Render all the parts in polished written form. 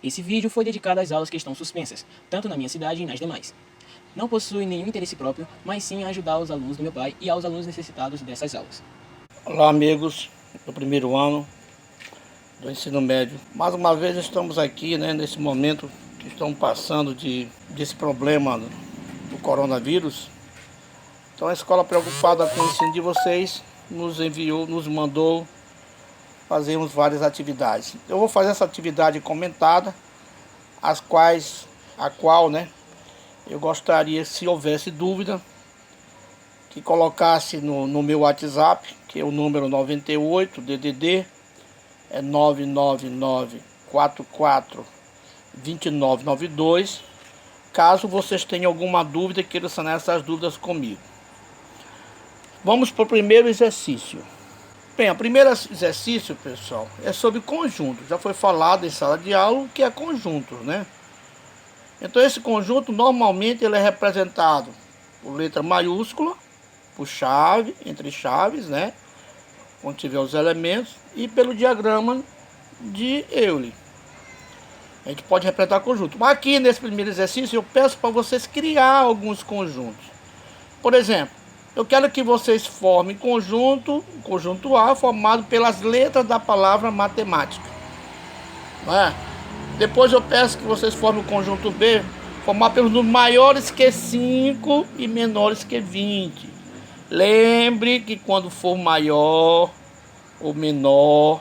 Esse vídeo foi dedicado às aulas que estão suspensas, tanto na minha cidade e nas demais. Não possui nenhum interesse próprio, mas sim a ajudar os alunos do meu pai e aos alunos necessitados dessas aulas. Olá, amigos do primeiro ano do ensino médio. Mais uma vez estamos aqui, nesse momento que estamos passando desse problema do coronavírus. Então a escola, preocupada com o ensino de vocês, nos mandou fazermos várias atividades. Eu vou fazer essa atividade comentada, a qual eu gostaria, se houvesse dúvida, que colocasse no meu WhatsApp, que é o número 98 DDD, é 999442992, caso vocês tenham alguma dúvida e queiram sanar essas dúvidas comigo. Vamos para o primeiro exercício. Bem, o primeiro exercício, pessoal, é sobre conjunto. Já foi falado em sala de aula o que é conjunto, né? Então esse conjunto normalmente ele é representado por letra maiúscula, por chave, entre chaves, né? Quando tiver os elementos, e pelo diagrama de Euler. A gente pode representar conjunto. Mas aqui nesse primeiro exercício eu peço para vocês criar alguns conjuntos. Por exemplo, eu quero que vocês formem conjunto A formado pelas letras da palavra matemática. Não é? Depois eu peço que vocês formem o conjunto B formado pelos números maiores que 5 e menores que 20. Lembre que quando for maior ou menor,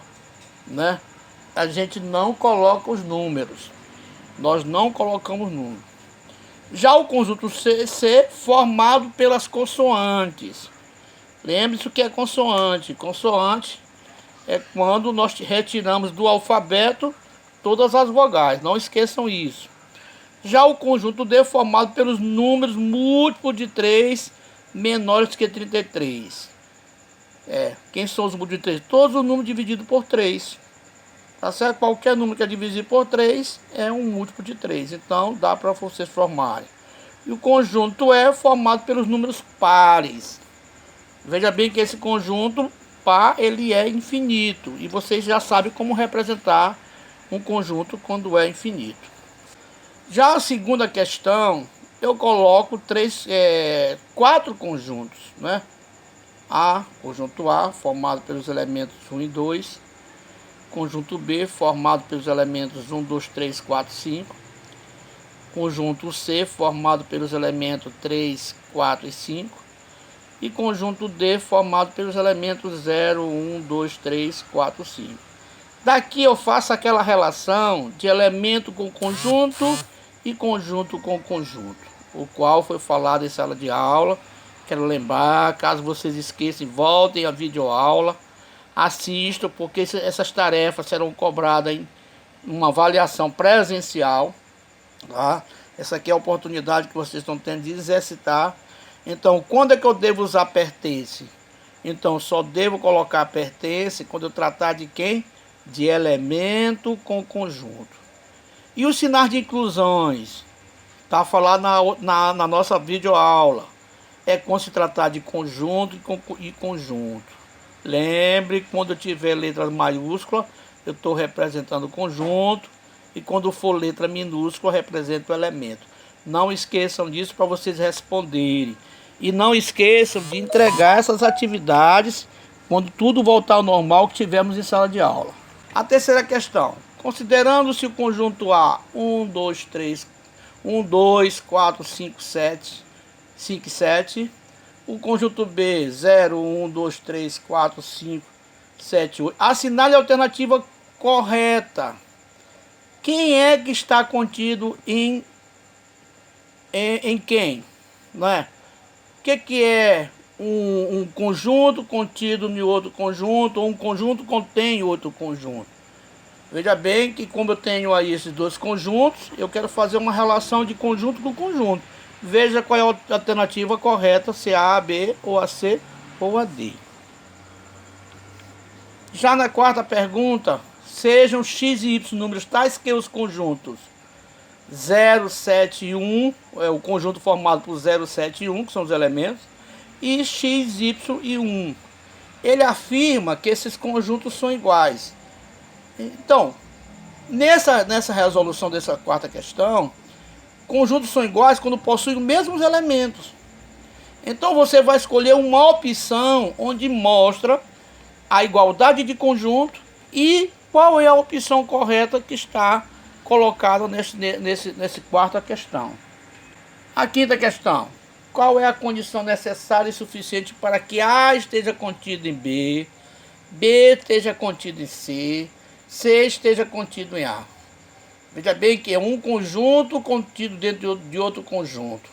a gente não coloca os números. Nós não colocamos números. Já o conjunto C formado pelas consoantes. Lembre-se o que é consoante. Consoante é quando nós retiramos do alfabeto todas as vogais. Não esqueçam isso. Já o conjunto D formado pelos números múltiplos de 3 menores que 33. Quem são os múltiplos de 3? Todos os números divididos por 3. Tá certo? Qualquer número que é dividido por 3 é um múltiplo de 3. Então dá para vocês formarem. E o conjunto E formado pelos números pares. Veja bem que esse conjunto par ele é infinito. E vocês já sabem como representar um conjunto quando é infinito. Já a segunda questão, eu coloco 4 conjuntos, né? Conjunto A formado pelos elementos 1 e 2. Conjunto B formado pelos elementos 1, 2, 3, 4, 5. Conjunto C formado pelos elementos 3, 4 e 5. E conjunto D formado pelos elementos 0, 1, 2, 3, 4, 5. Daqui eu faço aquela relação de elemento com conjunto e conjunto com conjunto, o qual foi falado em sala de aula. Quero lembrar, caso vocês esqueçam, voltem à videoaula, assistam, porque essas tarefas serão cobradas em uma avaliação presencial. Tá? Essa aqui é a oportunidade que vocês estão tendo de exercitar. Então, quando é que eu devo usar pertence? Então, só devo colocar pertence quando eu tratar de quem? De elemento com conjunto. E os sinais de inclusões? Está falado na nossa videoaula. É quando se tratar de conjunto e conjunto. Lembre, quando eu tiver letra maiúscula, eu estou representando o conjunto. E quando for letra minúscula, representa o elemento. Não esqueçam disso para vocês responderem. E não esqueçam de entregar essas atividades quando tudo voltar ao normal que tivemos em sala de aula. A terceira questão. Considerando-se o conjunto A 1, 2, 3, 1, 2, 4, 5, 7, 5 e 7. O conjunto B 0, 1, 2, 3, 4, 5, 7, 8. Assinale a alternativa correta. Quem é que está contido em quem? Não é? O que é um conjunto contido em outro conjunto, ou um conjunto contém outro conjunto? Veja bem que como eu tenho aí esses dois conjuntos, eu quero fazer uma relação de conjunto com conjunto. Veja qual é a alternativa correta, se é a B, ou a C, ou a D. Já na quarta pergunta, sejam x e y números tais que os conjuntos 0, 7 e 1, é o conjunto formado por 0, 7 e 1, que são os elementos, e x, y e 1. Ele afirma que esses conjuntos são iguais. Então, Nessa resolução dessa quarta questão, conjuntos são iguais quando possuem os mesmos elementos. Então você vai escolher uma opção onde mostra a igualdade de conjunto e qual é a opção correta que está colocada nesse quarta questão. A quinta questão. Qual é a condição necessária e suficiente para que A esteja contido em B, B esteja contido em C, C esteja contido em A? Veja bem que é um conjunto contido dentro de outro conjunto.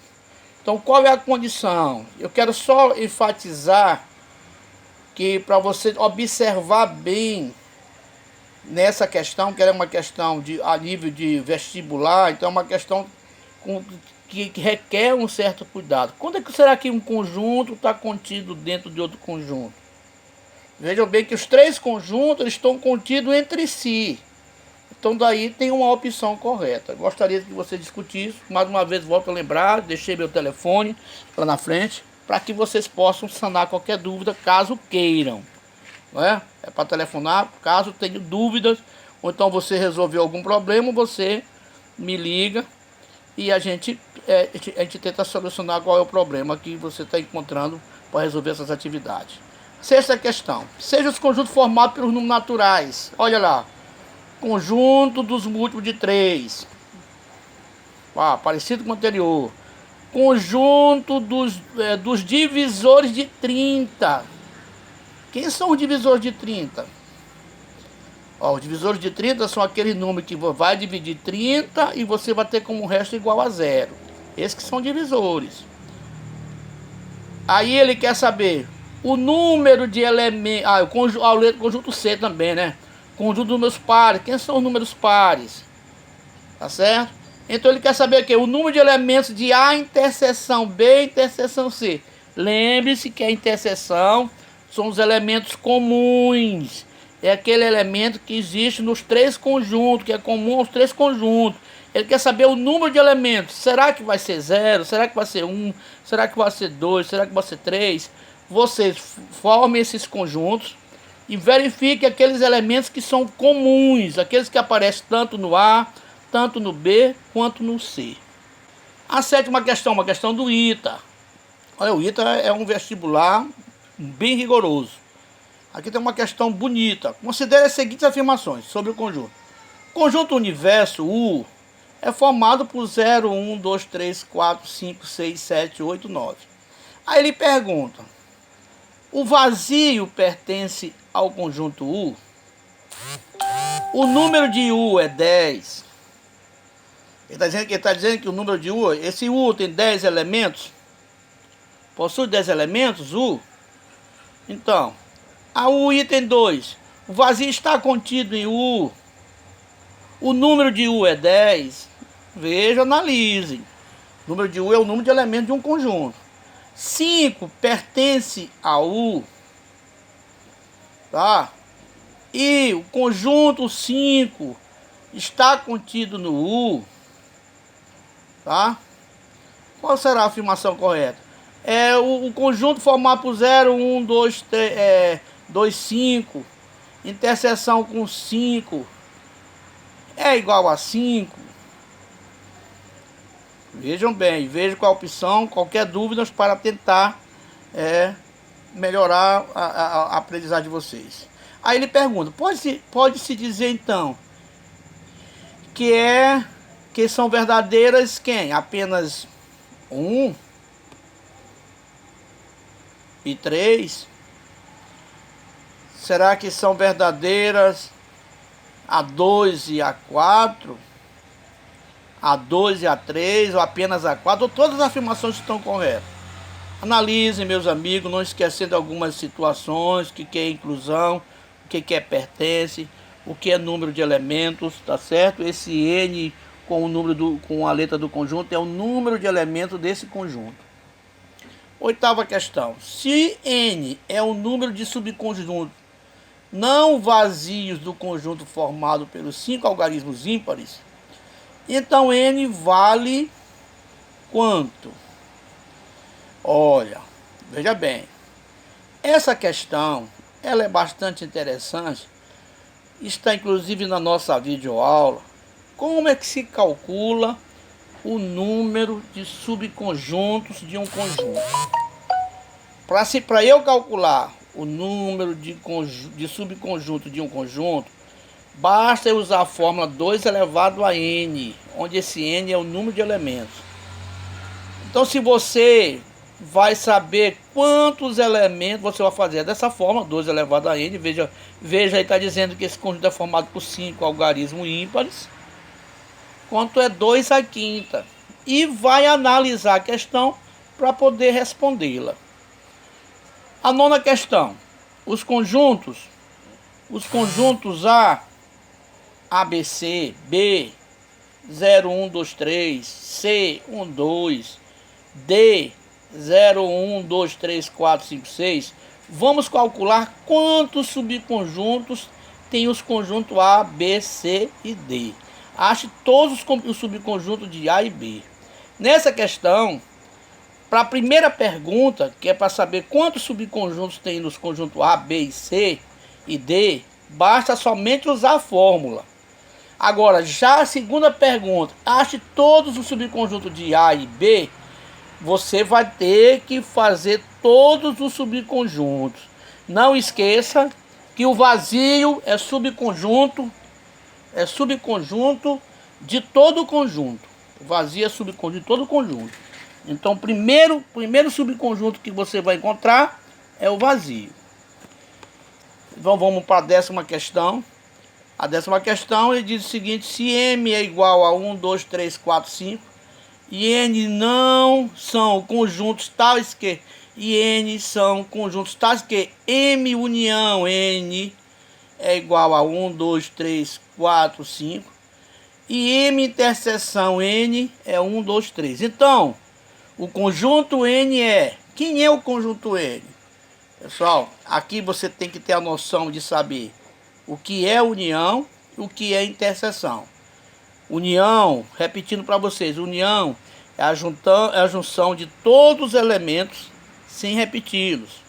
Então, qual é a condição? Eu quero só enfatizar que para você observar bem nessa questão, que é uma questão a nível de vestibular, então é uma questão que requer um certo cuidado. Quando é que será que um conjunto está contido dentro de outro conjunto? Vejam bem que os três conjuntos estão contidos entre si. Então daí tem uma opção correta. Gostaria que você discutisse. Mais uma vez volto a lembrar, deixei meu telefone lá na frente, para que vocês possam sanar qualquer dúvida, caso queiram. Não é? É para telefonar, caso tenha dúvidas, ou então você resolveu algum problema, você me liga e a gente tenta solucionar qual é o problema que você está encontrando para resolver essas atividades. Sexta questão. Seja os conjuntos formados pelos números naturais. Olha lá. Conjunto dos múltiplos de 3. Parecido com o anterior. Conjunto dos divisores de 30. Quem são os divisores de 30? Os divisores de 30 são aquele número que vai dividir 30 e você vai ter como resto igual a 0. Esses que são divisores. Aí ele quer saber o número de elementos. O conjunto C também, né? Conjunto dos números pares. Quem são os números pares? Tá certo? Então ele quer saber aqui o número de elementos de A interseção B interseção C. Lembre-se que a interseção são os elementos comuns. É aquele elemento que existe nos três conjuntos, que é comum aos três conjuntos. Ele quer saber o número de elementos. Será que vai ser 0? Será que vai ser 1? Será que vai ser 2? Será que vai ser 3? Vocês formem esses conjuntos e verifique aqueles elementos que são comuns, aqueles que aparecem tanto no A, tanto no B, quanto no C. A sétima questão, uma questão do ITA. Olha, o ITA é um vestibular bem rigoroso. Aqui tem uma questão bonita. Considere as seguintes afirmações sobre o conjunto. O conjunto universo, U, é formado por 0, 1, 2, 3, 4, 5, 6, 7, 8, 9. Aí ele pergunta: o vazio pertence ao conjunto U? O número de U é 10. Ele está dizendo que o número de U, esse U tem 10 elementos? Possui 10 elementos, U? Então, o item 2. O vazio está contido em U. O número de U é 10. Veja, analisem. O número de U é o número de elementos de um conjunto. 5 pertence a U. Tá? E o conjunto 5 está contido no U. Tá? Qual será a afirmação correta? O conjunto formado por 0, 1, 2, 3, 2, 5, interseção com 5 é igual a 5. Vejam bem, vejam qual a opção, qualquer dúvida para tentar melhorar a aprendizagem de vocês. Aí ele pergunta, pode-se dizer então que são verdadeiras quem? Apenas 1 e 3? Será que são verdadeiras a 2 e a 4? A 2 e a 3? Ou apenas a 4? Ou todas as afirmações estão corretas? Analisem, meus amigos, não esquecendo algumas situações, o que é inclusão, o que é pertence, o que é número de elementos, tá certo? Esse N com a letra do conjunto é o número de elementos desse conjunto. Oitava questão. Se N é o número de subconjuntos não vazios do conjunto formado pelos 5 algarismos ímpares, então N vale quanto? Olha, veja bem. Essa questão, ela é bastante interessante, está inclusive na nossa videoaula, como é que se calcula o número de subconjuntos de um conjunto. Para eu calcular o número de subconjuntos de um conjunto, basta eu usar a fórmula 2 elevado a n, onde esse n é o número de elementos. Então, se você vai saber quantos elementos você vai fazer dessa forma, 2 elevado a n, veja aí, está dizendo que esse conjunto é formado por 5 algarismos ímpares, quanto é 2 à quinta, e vai analisar a questão para poder respondê-la. A nona questão, os conjuntos A, ABC, B, 0, 1, 2, 3, C, 1, 2, D, 0, 1, 2, 3, 4, 5, 6. Vamos calcular quantos subconjuntos tem os conjuntos A, B, C e D. Ache todos os subconjuntos de A e B. Nessa questão, para a primeira pergunta, que é para saber quantos subconjuntos tem nos conjuntos A, B e C e D, basta somente usar a fórmula. Agora, já a segunda pergunta, ache todos os subconjuntos de A e B, você vai ter que fazer todos os subconjuntos. Não esqueça que o vazio é subconjunto de todo o conjunto. O vazio é subconjunto de todo o conjunto. Então, o primeiro subconjunto que você vai encontrar é o vazio. Então, vamos para a 10ª questão. A 10ª questão, ele diz o seguinte: se M é igual a 1, 2, 3, 4, 5, e N não são conjuntos tais que, M união N é igual a 1, 2, 3, 4, 5, e M interseção N é 1, 2, 3. Então, o conjunto N é... Quem é o conjunto N? Pessoal, aqui você tem que ter a noção de saber o que é união e o que é interseção. União, repetindo para vocês, união é a junção de todos os elementos sem repeti-los.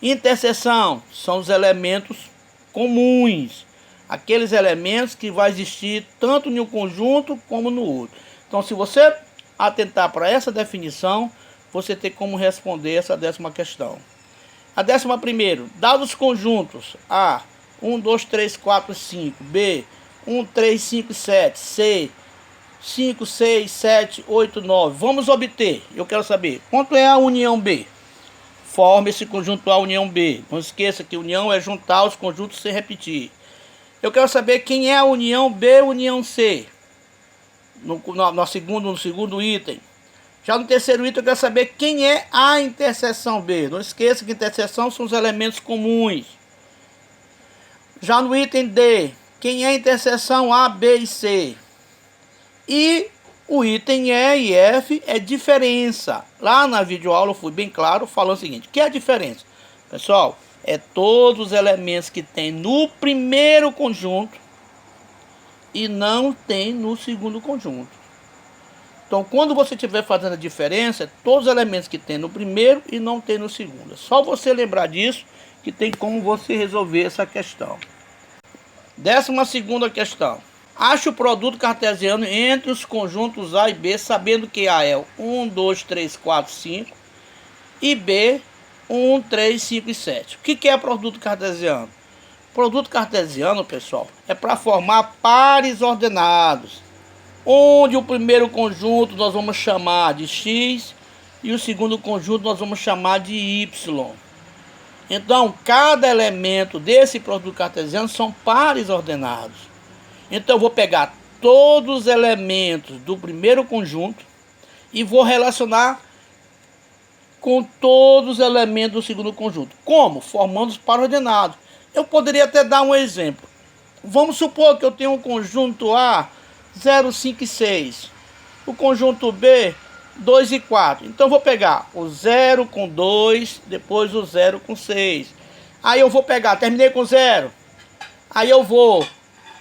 Interseção são os elementos comuns, aqueles elementos que vai existir tanto em um conjunto como no outro. Então, se você atentar para essa definição, você tem como responder essa 10ª questão. A 11ª, dados os conjuntos A, 1, 2, 3, 4, 5, B, 1, 3, 5, 7, C, 5, 6, 7, 8, 9. Vamos obter, eu quero saber, quanto é a união B? Forma esse conjunto A, união B. Não esqueça que união é juntar os conjuntos sem repetir. Eu quero saber quem é a união B, união C. No segundo item. Já no terceiro item eu quero saber quem é a interseção B. Não esqueça que interseção são os elementos comuns. Já no item D, quem é a interseção A, B e C. E o item E e F é diferença. Lá na videoaula eu fui bem claro falando o seguinte: o que é a diferença? Pessoal, é todos os elementos que tem no primeiro conjunto e não tem no segundo conjunto. Então, quando você estiver fazendo a diferença, todos os elementos que tem no primeiro e não tem no segundo. É só você lembrar disso que tem como você resolver essa questão. 12ª questão. Ache o produto cartesiano entre os conjuntos A e B, sabendo que A é 1, 2, 3, 4, 5 e B 1, 3, 5 e 7. O que é produto cartesiano? Produto cartesiano, pessoal, é para formar pares ordenados, onde o primeiro conjunto nós vamos chamar de X e o segundo conjunto nós vamos chamar de Y. Então, cada elemento desse produto cartesiano são pares ordenados. Então, eu vou pegar todos os elementos do primeiro conjunto e vou relacionar com todos os elementos do segundo conjunto. Como? Formando os pares ordenados. Eu poderia até dar um exemplo. Vamos supor que eu tenho um conjunto A, 0, 5 e 6. O conjunto B, 2 e 4. Então, eu vou pegar o 0 com 2, depois o 0 com 6. Aí eu vou pegar, terminei com 0. Aí eu vou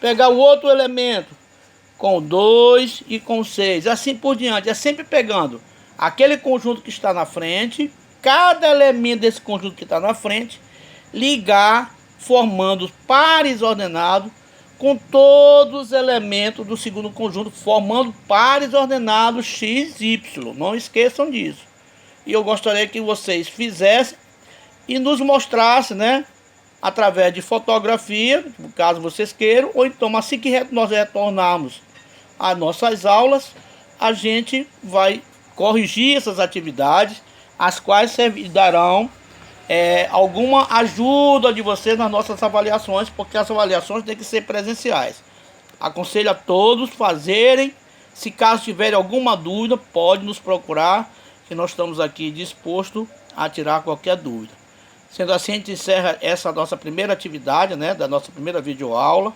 pegar o outro elemento com 2 e com 6. Assim por diante. É sempre pegando aquele conjunto que está na frente, cada elemento desse conjunto que está na frente, ligar formando pares ordenados com todos os elementos do segundo conjunto, formando pares ordenados x, y. Não esqueçam disso. E eu gostaria que vocês fizessem e nos mostrassem, né, através de fotografia, caso vocês queiram, ou então assim que nós retornarmos às nossas aulas, a gente vai corrigir essas atividades, as quais darão alguma ajuda de vocês nas nossas avaliações, porque as avaliações têm que ser presenciais. Aconselho a todos fazerem. Se caso tiverem alguma dúvida, pode nos procurar, que nós estamos aqui dispostos a tirar qualquer dúvida. Sendo assim, a gente encerra essa nossa primeira atividade, né, da nossa primeira videoaula,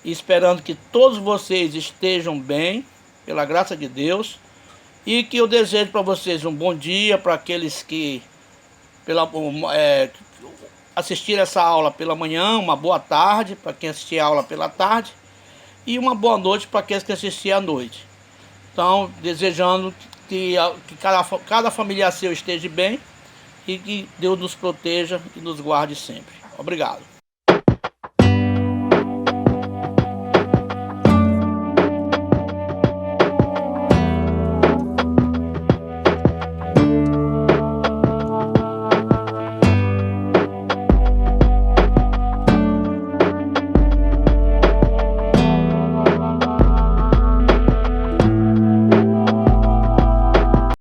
e esperando que todos vocês estejam bem, pela graça de Deus, e que eu desejo para vocês um bom dia, para aqueles que assistir essa aula pela manhã, uma boa tarde para quem assistir a aula pela tarde, e uma boa noite para aqueles que assistir à noite. Então, desejando que cada familiar seu esteja bem e que Deus nos proteja e nos guarde sempre. Obrigado.